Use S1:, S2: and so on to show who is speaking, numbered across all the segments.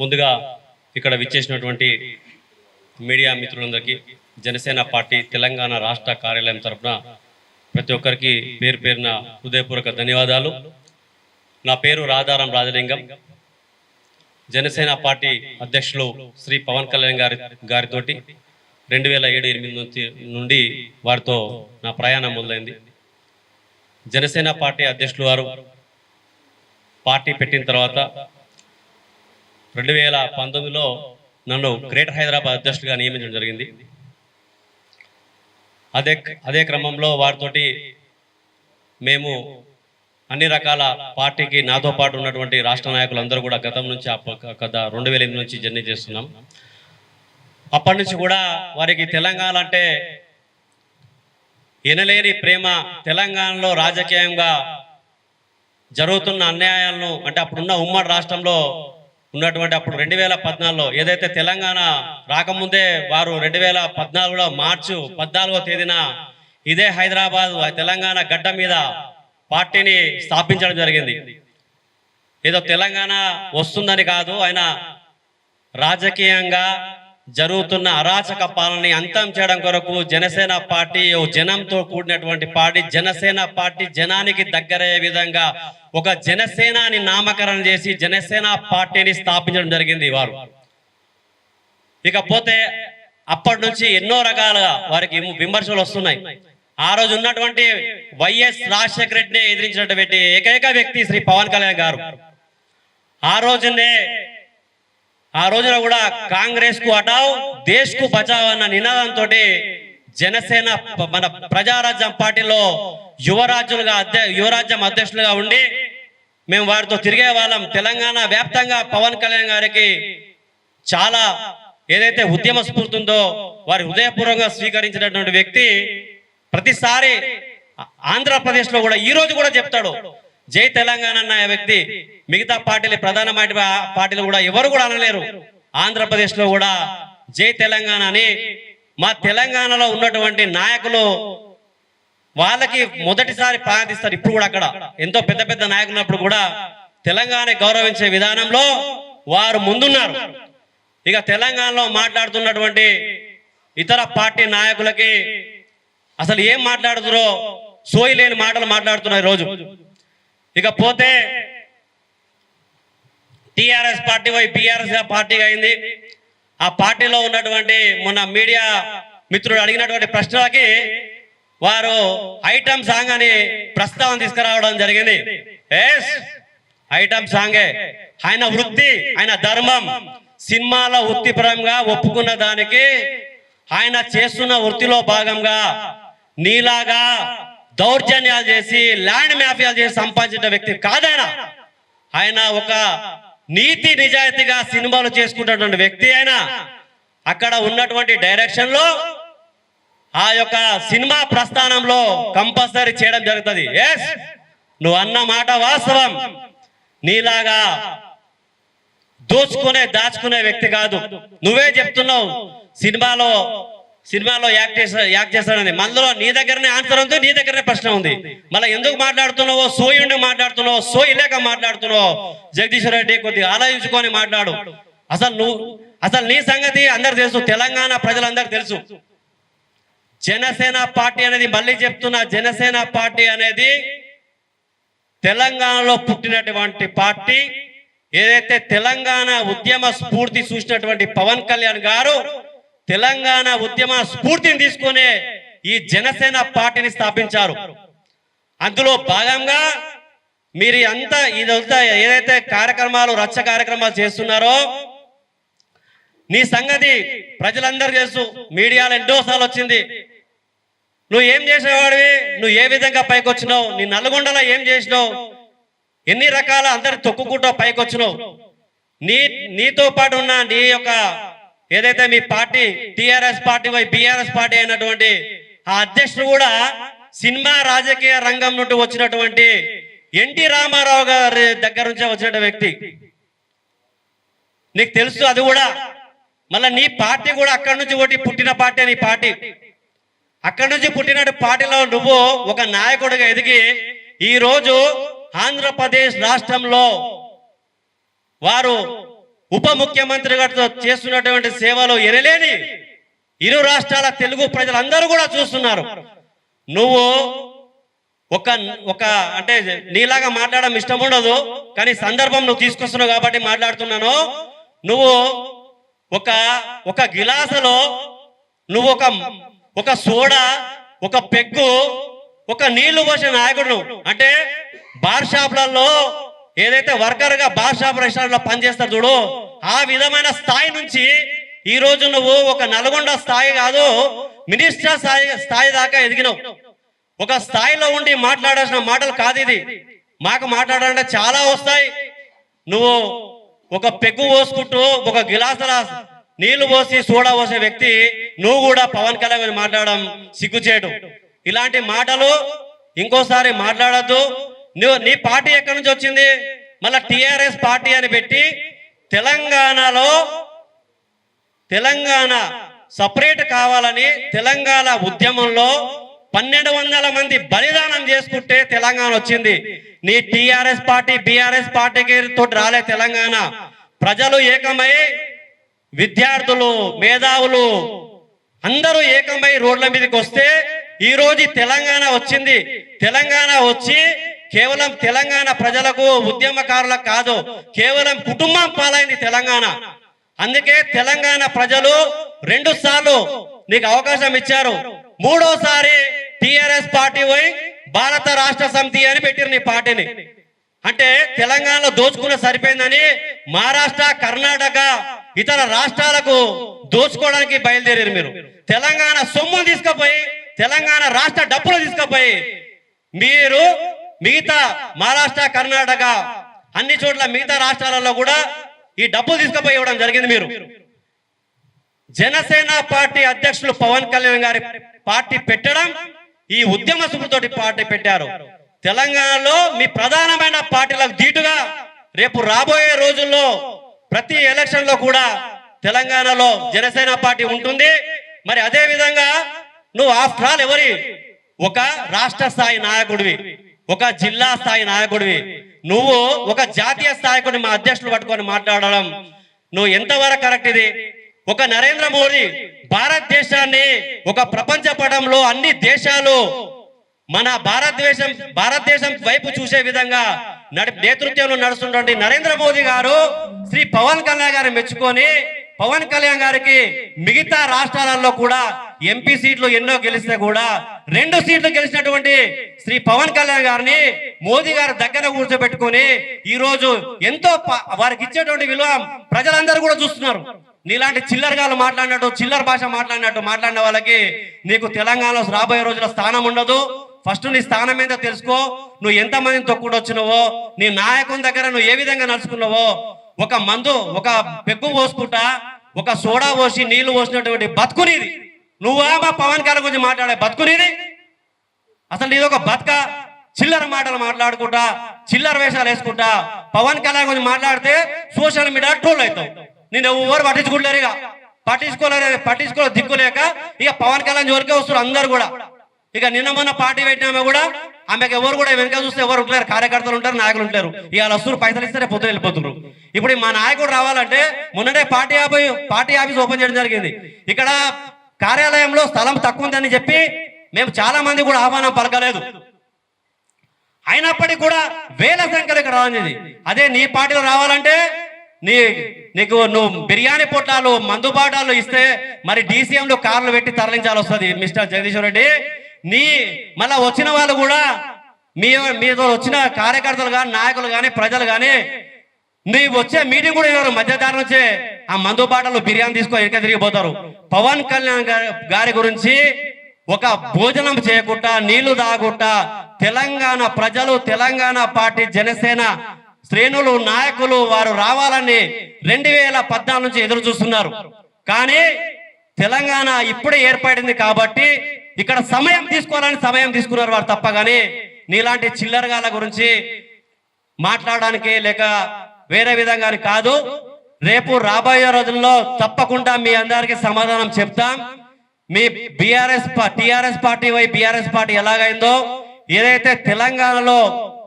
S1: ముందుగా ఇక్కడ విచ్చేసినటువంటి మీడియా మిత్రులందరికీ జనసేన పార్టీ తెలంగాణ రాష్ట్ర కార్యాలయం తరఫున ప్రతి ఒక్కరికి పేరు పేరున హృదయపూర్వక ధన్యవాదాలు. నా పేరు రాధారాం రాజలింగం. జనసేన పార్టీ అధ్యక్షులు శ్రీ పవన్ కళ్యాణ్ గారితోటి 2007-8 నుండి వారితో నా ప్రయాణం మొదలైంది. జనసేన పార్టీ అధ్యక్షులు వారు పార్టీ పెట్టిన తర్వాత 2019లో నన్ను గ్రేటర్ హైదరాబాద్ అధ్యక్షుడిగా నియమించడం జరిగింది. అదే క్రమంలో వారితోటి మేము అన్ని రకాల పార్టీకి నాతో పాటు ఉన్నటువంటి రాష్ట్ర నాయకులందరూ కూడా గతం నుంచి 2008 నుంచి జర్నీ చేస్తున్నాం. అప్పటి నుంచి కూడా వారికి తెలంగాణ అంటే ఎనలేని ప్రేమ, తెలంగాణలో రాజకీయంగా జరుగుతున్న అన్యాయాలను అంటే అప్పుడున్న ఉమ్మడి రాష్ట్రంలో ఉన్నటువంటి అప్పుడు 2014లో ఏదైతే తెలంగాణ రాకముందే వారు 2014లో మార్చి 14వ తేదీన ఇదే హైదరాబాద్ తెలంగాణ గడ్డ మీద పార్టీని స్థాపించడం జరిగింది. ఏదో తెలంగాణ వస్తుందని కాదు, ఆయన రాజకీయంగా జరుగుతున్న అరాచక పాలనని అంతం చేయడం కొరకు జనసేన పార్టీ జనంతో కూడినటువంటి పార్టీ, జనసేన పార్టీ జనానికి దగ్గరయ్యే విధంగా ఒక జనసేనాని నామకరణం చేసి జనసేన పార్టీని స్థాపించడం జరిగింది వారు. ఇకపోతే అప్పటి నుంచి ఎన్నో రకాలుగా వారికి విమర్శలు వస్తున్నాయి. ఆ రోజు ఉన్నటువంటి వైఎస్ రాజశేఖర రెడ్డిని ఎదిరించినటువంటి ఏకైక వ్యక్తి శ్రీ పవన్ కళ్యాణ్ గారు. ఆ రోజున కూడా కాంగ్రెస్ కు హటావ్, దేశ్ కు బచావ్ అన్న నినాదంతో జనసేన మన ప్రజారాజ్యం పార్టీలో యువరాజ్యం అధ్యక్షులుగా ఉండి మేము వారితో తిరిగే వాళ్ళం. తెలంగాణ వ్యాప్తంగా పవన్ కళ్యాణ్ గారికి చాలా ఏదైతే ఉద్యమ స్ఫూర్తి ఉందో వారి హృదయపూర్వకంగా స్వీకరించినటువంటి వ్యక్తి ప్రతిసారి ఆంధ్రప్రదేశ్లో కూడా ఈ రోజు కూడా చెప్తాడు జై తెలంగాణ అన్న వ్యక్తి. మిగతా పార్టీలు, ప్రధానమైన పార్టీలు కూడా ఎవరు కూడా అనలేరు. ఆంధ్రప్రదేశ్లో కూడా జై తెలంగాణ అని మా తెలంగాణలో ఉన్నటువంటి నాయకులు వాళ్ళకి మొదటిసారి ప్రార్థిస్తారు. ఇప్పుడు కూడా అక్కడ ఎంతో పెద్ద పెద్ద నాయకులు ఉన్నప్పుడు కూడా తెలంగాణ గౌరవించే విధానంలో వారు ముందున్నారు. ఇక తెలంగాణలో మాట్లాడుతున్నటువంటి ఇతర పార్టీ నాయకులకి అసలు ఏం మాట్లాడుతున్నారో సోయి లేని మాటలు మాట్లాడుతున్నారు ఈరోజు. ఇకపోతే టిఆర్ఎస్ పార్టీ బీఆర్ఎస్ పార్టీగా అయింది. ఆ పార్టీలో ఉన్నటువంటి మొన్న మీడియా మిత్రుడు అడిగినటువంటి ప్రశ్నలకి వారు ఐటమ్ సాంగ్ అని ప్రస్తావన తీసుకురావడం జరిగింది. ఐటమ్ సాంగే ఆయన వృత్తి, ఆయన ధర్మం. సినిమాలో వృత్తిపరంగా ఒప్పుకున్న దానికి ఆయన చేస్తున్న వృత్తిలో భాగంగా నీలాగా దౌర్జన్యాలు చేసి ల్యాండ్ మాఫియాలు చేసి సంపాదించిన వ్యక్తి కాదైన. ఆయన ఒక నీతి నిజాయితీగా సినిమాలు చేసుకుంటున్న వ్యక్తి. ఆయన అక్కడ ఉన్నటువంటి డైరెక్షన్ లో ఆ యొక్క సినిమా ప్రస్థానంలో కంపల్సరీ చేయడం జరుగుతుంది. నువ్వు అన్న మాట వాస్తవం. నీలాగా దాచుకునే వ్యక్తి కాదు. నువ్వే చెప్తున్నావు సినిమాలో యాక్ట్ చేస్తానని. మనలో నీ దగ్గరనే ఆన్సర్ ఉంది, నీ దగ్గరనే ప్రశ్న ఉంది. మళ్ళీ ఎందుకు మాట్లాడుతున్నావో, సోయి ఉండి మాట్లాడుతున్నావో, సోయి లేక మాట్లాడుతున్నావో జగదీశ్వర్ రెడ్డి కొద్దిగా ఆలోచించుకొని మాట్లాడు. అసలు నీ సంగతి అందరు తెలుసు, తెలంగాణ ప్రజలందరూ తెలుసు. జనసేన పార్టీ అనేది, మళ్ళీ చెప్తున్నా, జనసేన పార్టీ అనేది తెలంగాణలో పుట్టినటువంటి పార్టీ. ఏదైతే తెలంగాణ ఉద్యమ స్ఫూర్తి చూసినటువంటి పవన్ కళ్యాణ్ గారు తెలంగాణ ఉద్యమ స్ఫూర్తిని తీసుకునే ఈ జనసేన పార్టీని స్థాపించారు. అందులో భాగంగా మీరు అంతా ఇదంతా ఏదైతే రచ్చ కార్యక్రమాలు చేస్తున్నారో నీ సంగతి ప్రజలందరూ తెలుసు. మీడియాలో ఎన్నోసార్లు వచ్చింది. నువ్వు ఏం చేసేవాడివి, నువ్వు ఏ విధంగా పైకి వచ్చినావు, నీ నల్గొండలో ఏం చేసినావు, ఎన్ని రకాల అందరి తొక్కుకుంటూ పైకి వచ్చినావు. నీతో పాటు ఉన్న నీ యొక్క ఏదైతే మీ party TRS party BRS party అయినటువంటి ఆ అధ్యక్షుడు కూడా సినిమా రాజకీయ రంగం నుండి వచ్చినటువంటి ఎన్టీ రామారావు గారి దగ్గర నుంచి వచ్చిన వ్యక్తి. నీకు తెలుసు అది కూడా. మళ్ళీ నీ పార్టీ కూడా అక్కడి నుంచి పుట్టిన పార్టీ. నీ పార్టీ అక్కడి నుంచి పుట్టిన పార్టీలో నువ్వు ఒక నాయకుడిగా ఎదిగి ఈరోజు ఆంధ్రప్రదేశ్ రాష్ట్రంలో వారు ఉప ముఖ్యమంత్రి గారితో చేస్తున్నటువంటి సేవలు ఎనలేని ఇరు రాష్ట్రాల తెలుగు ప్రజలందరూ కూడా చూస్తున్నారు. నువ్వు ఒక ఒక అంటే నీలాగా మాట్లాడడం ఇష్టం ఉండదు, కానీ సందర్భం నువ్వు తీసుకొస్తున్నావు కాబట్టి మాట్లాడుతున్నాను. నువ్వు ఒక ఒక గిలాసులో నువ్వు ఒక సోడా, ఒక పెగ్గు, ఒక నీళ్లు పోసిన నాయకుడు. అంటే బార్ షాప్లలో ఏదైతే వర్కర్ గా బార్ షాప్ రెస్టారెంట్ లో పనిచేస్తారు చూడు, ఆ విధమైన స్థాయి నుంచి ఈ రోజు నువ్వు ఒక నల్గొండ స్థాయి కాదు, మినిస్టర్ స్థాయి దాకా ఎదిగినావు. ఒక స్థాయిలో ఉండి మాట్లాడాల్సిన మాటలు కాదు ఇది. మాకు మాట్లాడాలంటే చాలా వస్తాయి. నువ్వు ఒక పెగ్గు పోసుకుంటూ ఒక గిలాసుల నీళ్లు పోసి సోడా పోసే వ్యక్తి నువ్వు కూడా పవన్ కళ్యాణ్ మాట్లాడడం సిగ్గుచేటు. ఇలాంటి మాటలు ఇంకోసారి మాట్లాడద్దు. నువ్వు నీ పార్టీ ఎక్కడి నుంచి వచ్చింది? మళ్ళా టిఆర్ఎస్ పార్టీ అని పెట్టి తెలంగాణ సపరేట్ కావాలని తెలంగాణ ఉద్యమంలో 1200 మంది బలిదానం చేసుకుంటే తెలంగాణ వచ్చింది. నీ టిఆర్ఎస్ పార్టీ బిఆర్ఎస్ పార్టీకి తోటి రాలే తెలంగాణ. ప్రజలు ఏకమై, విద్యార్థులు, మేధావులు అందరూ ఏకమై రోడ్ల మీదకి వస్తే ఈ రోజు తెలంగాణ వచ్చింది. తెలంగాణ వచ్చి కేవలం తెలంగాణ ప్రజలకు, ఉద్యమకారులకు కాదు, కేవలం కుటుంబం పాలైంది తెలంగాణ. అందుకే తెలంగాణ ప్రజలు 2 సార్లు నీకు అవకాశం ఇచ్చారు. 3వసారి టిఆర్ఎస్ పార్టీ పోయి భారత రాష్ట్ర సమితి అని పెట్టారు నీ పార్టీని. అంటే తెలంగాణలో దోచుకున్న సరిపోయిందని మహారాష్ట్ర, కర్ణాటక, ఇతర రాష్ట్రాలకు దోచుకోవడానికి బయలుదేరారు మీరు. తెలంగాణ సొమ్ము తీసుకుపోయి, తెలంగాణ రాష్ట్ర డబ్బులు తీసుకుపోయి మీరు మిగతా మహారాష్ట్ర, కర్ణాటక అన్ని చోట్ల మిగతా రాష్ట్రాలలో కూడా ఈ డబ్బులు తీసుకుపోయి ఇవ్వడం జరిగింది. మీరు జనసేన పార్టీ అధ్యక్షులు పవన్ కళ్యాణ్ గారి పార్టీ పెట్టడం, ఈ ఉద్యమ స్ఫూర్తితోటి పార్టీ పెట్టారు. తెలంగాణలో మీ ప్రధానమైన పార్టీలకు ధీటుగా రేపు రాబోయే రోజుల్లో ప్రతి ఎలక్షన్ లో కూడా తెలంగాణలో జనసేన పార్టీ ఉంటుంది. మరి అదే విధంగా నువ్వు ఆఫ్టర్ ఆల్ ఎవరి ఒక రాష్ట్ర స్థాయి నాయకుడివి, ఒక జిల్లా స్థాయి నాయకుడివి. నువ్వు ఒక జాతీయ స్థాయికుని మా అధ్యక్షులు పట్టుకొని మాట్లాడడం నువ్వు ఎంతవరకు కరెక్ట్? ఇది ఒక నరేంద్ర మోడీ భారతదేశాన్ని ఒక ప్రపంచ పటంలో అన్ని దేశాలు మన భారతదేశం వైపు చూసే విధంగా నేతృత్వంలో నడుస్తున్నటువంటి నరేంద్ర మోదీ గారు శ్రీ పవన్ కళ్యాణ్ గారిని మెచ్చుకొని, పవన్ కళ్యాణ్ గారికి మిగతా రాష్ట్రాలలో కూడా ఎంపీ సీట్లు ఎన్నో గెలిస్తే కూడా 2 సీట్లు గెలిచినటువంటి శ్రీ పవన్ కళ్యాణ్ గారిని మోదీ గారి దగ్గర కూర్చోబెట్టుకొని ఈ రోజు ఎంతో వారికి ఇచ్చేటువంటి విలువ ప్రజలందరూ కూడా చూస్తున్నారు. నీలాంటి చిల్లరగాలు మాట్లాడినట్టు, చిల్లర భాష మాట్లాడిన వాళ్ళకి నీకు తెలంగాణలో రాబోయే రోజుల స్థానం ఉండదు. ఫస్ట్ నీ స్థానం ఏంటో తెలుసుకో. నువ్వు ఎంతమందిని తొక్కుడు వచ్చినావో, నీ నాయకుని దగ్గర నువ్వు ఏ విధంగా నడుచుకున్నావో, ఒక పెగ్గు పోసుకుంటా, ఒక సోడా పోసి నీళ్లు పోసినటువంటి బతుకునిది నువ్వా? మా పవన్ కళ్యాణ్ గురించి మాట్లాడే బతుకునిది అసలు నీది ఒక బతుక? చిల్లర మాటలు మాట్లాడుకుంటా, చిల్లర వేషాలు వేసుకుంటా పవన్ కళ్యాణ్ గురించి మాట్లాడితే సోషల్ మీడియా ట్రోల్ అవుతావు. నేను ఎవరు పట్టించుకుంటారు, ఇక పట్టించుకోలే దిక్కులేక ఇక పవన్ కళ్యాణ్ జోలికే వస్తారు అందరు కూడా. ఇక నిన్న మొన్న పార్టీ పెట్టినామే కూడా ఆమెకు ఎవరు కూడా వెనక చూస్తే ఎవరు ఉంటారు, కార్యకర్తలు ఉంటారు, నాయకులు ఉంటారు. ఇవాళ వస్తున్నారు, పైసలు ఇస్తే పొద్దున వెళ్ళిపోతున్నారు. ఇప్పుడు మా నాయకుడు రావాలంటే మొన్ననే పార్టీ ఆఫీస్ ఓపెన్ చేయడం జరిగింది. ఇక్కడ కార్యాలయంలో స్థలం తక్కువ ఉందని చెప్పి మేము చాలా మంది కూడా ఆహ్వానం పలకలేదు. అయినప్పటికీ కూడా వేల సంఖ్యలో ఇక్కడ రావాలి. అదే నీ పార్టీలో రావాలంటే నీకు నువ్వు బిర్యానీ పొట్లాలు, మందు బాటాలు ఇస్తే మరి డీసీఎంలో కార్లు పెట్టి తరలించాల్సి వస్తుంది. మిస్టర్ జగదీశ్వర్ రెడ్డి, మళ్ళా వచ్చిన వాళ్ళు కూడా మీతో వచ్చిన కార్యకర్తలు కానీ, నాయకులు కానీ, ప్రజలు కానీ నీవు వచ్చే మీటింగ్ కూడా ఇవ్వరు. మధ్యదారి వచ్చే ఆ మందు బాటలు బిర్యానీ తీసుకో ఎక్క తిరిగిపోతారు. పవన్ కళ్యాణ్ గారి గురించి ఒక భోజనం చేయకుండా, నీళ్లు తాగకుండా తెలంగాణ ప్రజలు, తెలంగాణ పార్టీ, జనసేన శ్రేణులు, నాయకులు వారు రావాలని 2014 నుంచి ఎదురు చూస్తున్నారు. కానీ తెలంగాణ ఇప్పుడే ఏర్పడింది కాబట్టి ఇక్కడ సమయం తీసుకున్నారు వారు తప్ప. కానీ నీలాంటి చిల్లరగాల గురించి మాట్లాడడానికి లేక వేరే విధంగా కాదు. రేపు రాబోయే రోజుల్లో తప్పకుండా మీ అందరికీ సమాధానం చెప్తాం. మీ టిఆర్ఎస్ పార్టీ బిఆర్ఎస్ పార్టీ ఎలాగైందో, ఏదైతే తెలంగాణలో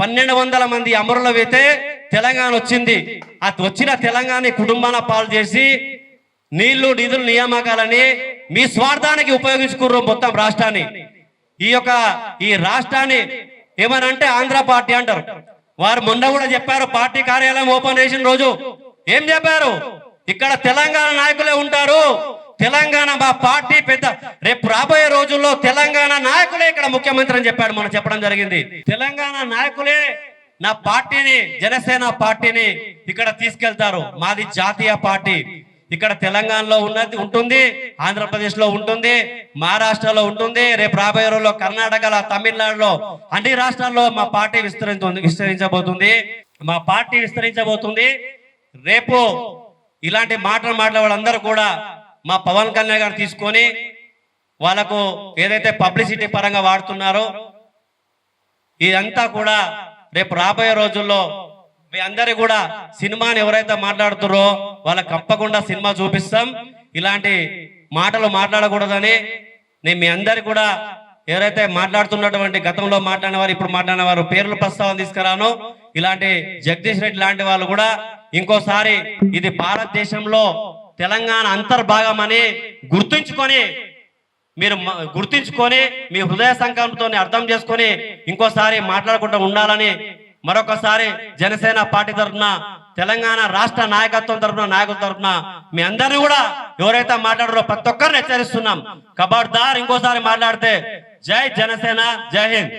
S1: 1200 మంది అమరులు అయితే తెలంగాణ వచ్చింది. ఆ వచ్చిన తెలంగాణ కుటుంబాన పాలు చేసి నీళ్లు నిధులు నియామకాలని మీ స్వార్థానికి ఉపయోగించుకుర్రు మొత్తం రాష్ట్రాన్ని. ఈ రాష్ట్రాన్ని ఏమనంటే ఆంధ్ర పార్టీ అంటారు. వారు మొన్న కూడా చెప్పారు, పార్టీ కార్యాలయం ఓపెన్ చేసిన రోజు ఏం చెప్పారు, ఇక్కడ తెలంగాణ నాయకులే ఉంటారు, తెలంగాణ మా పార్టీ పెద్ద, రేపు రాబోయే రోజుల్లో తెలంగాణ నాయకులే ఇక్కడ ముఖ్యమంత్రి అని చెప్పాడు. మనం చెప్పడం జరిగింది, తెలంగాణ నాయకులే నా పార్టీని, జనసేన పార్టీని ఇక్కడ తీసుకెళ్తారు. మాది జాతీయ పార్టీ. ఇక్కడ తెలంగాణలో ఉంటుంది, ఆంధ్రప్రదేశ్ లో ఉంటుంది, మహారాష్ట్రలో ఉంటుంది, రేపు రాబోయే రోజుల్లో కర్ణాటకలో, తమిళనాడులో, అన్ని రాష్ట్రాల్లో మా పార్టీ విస్తరించబోతుంది. మా పార్టీ విస్తరించబోతుంది. రేపు ఇలాంటి మాటలు మాట్లాడే వాళ్ళందరూ కూడా మా పవన్ కళ్యాణ్ గారు తీసుకొని వాళ్ళకు ఏదైతే పబ్లిసిటీ పరంగా వాడుతున్నారో ఇదంతా కూడా రేపు రాబోయే రోజుల్లో మీ అందరి కూడా సినిమాని ఎవరైతే మాట్లాడుతారో వాళ్ళకి తప్పకుండా సినిమా చూపిస్తాం. ఇలాంటి మాటలు మాట్లాడకూడదని నేను మీ అందరి కూడా ఎవరైతే మాట్లాడుతున్నటువంటి గతంలో మాట్లాడిన వారు, ఇప్పుడు మాట్లాడిన వారు పేర్లు ప్రస్తావన తీసుకురాను. ఇలాంటి జగదీష్ రెడ్డి లాంటి వాళ్ళు కూడా ఇంకోసారి ఇది భారతదేశంలో తెలంగాణ అంతర్భాగం అని గుర్తుంచుకొని మీ హృదయ సంకల్పంతో అర్థం చేసుకొని ఇంకోసారి మాట్లాడకుండా ఉండాలని మరొకసారి జనసేన పార్టీ తరఫున, తెలంగాణ రాష్ట్ర నాయకత్వం తరఫున, నాయకుల తరఫున మీ అందరినీ కూడా ఎవరైతే మాట్లాడారో ప్రతి ఒక్కరిని హెచ్చరిస్తున్నాం. ఖబర్దార్ ఇంకోసారి మాట్లాడితే జై జనసేన, జై హింద్.